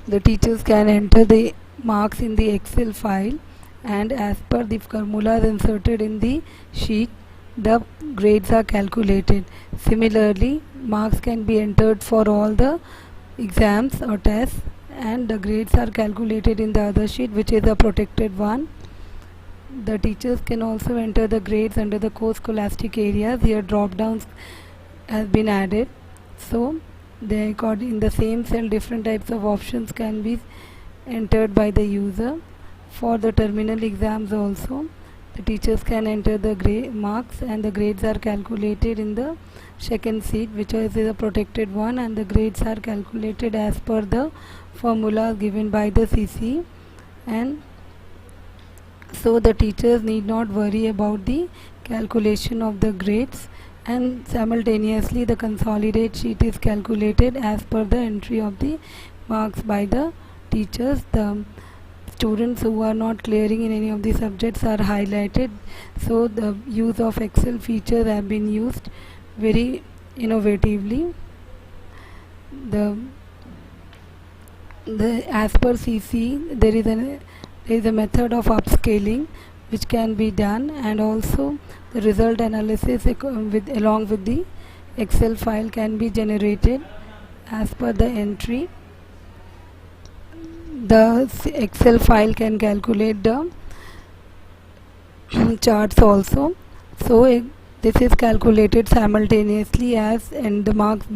The teachers can enter the marks in the Excel file, and as per the formulas inserted in the sheet, the grades are calculated. Similarly, marks can be entered for all the exams or tests, and the grades are calculated in the other sheet, which is a protected one. The teachers can also enter the grades under the core scholastic areas. Here drop downs has been added, so they got in the same cell different types of options can be entered by the user. For the terminal exams also, the teachers can enter the marks, and the grades are calculated in the second sheet, which is a protected one, and the grades are calculated as per the formula given by the CC. And so the teachers need not worry about the calculation of the grades, and simultaneously the consolidated sheet is calculated as per the entry of the marks by the teachers. The students who are not clearing in any of the subjects are highlighted, so the use of Excel features have been used very innovatively. The as per CC, there is a method of upscaling which can be done, and also the result analysis along with the Excel file can be generated as per the entry. The Excel file can calculate the charts also. So this is calculated simultaneously as, and the marks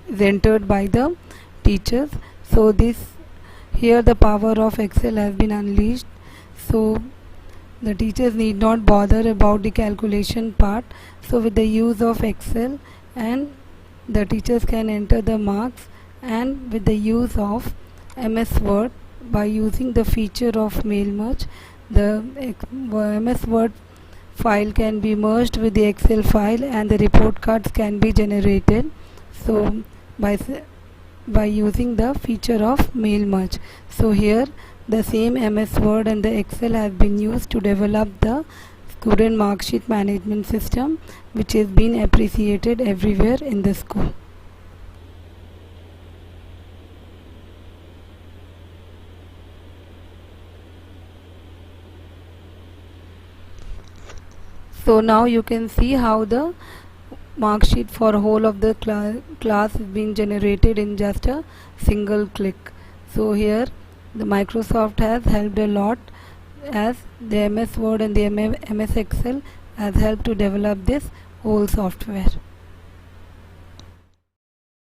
is entered by the teachers. So here the power of Excel has been unleashed. So the teachers need not bother about the calculation part. So with the use of Excel, and the teachers can enter the marks, and with the use of MS Word, by using the feature of mail merge, the MS Word file can be merged with the Excel file, and the report cards can be generated. So by using the feature of mail merge. So here the same MS Word and the Excel has been used to develop the student marksheet management system, which has been appreciated everywhere in the school. So now you can see how the mark sheet for whole of the class is being generated in just a single click. So here the Microsoft has helped a lot, as the MS Word and the MS Excel has helped to develop this whole software.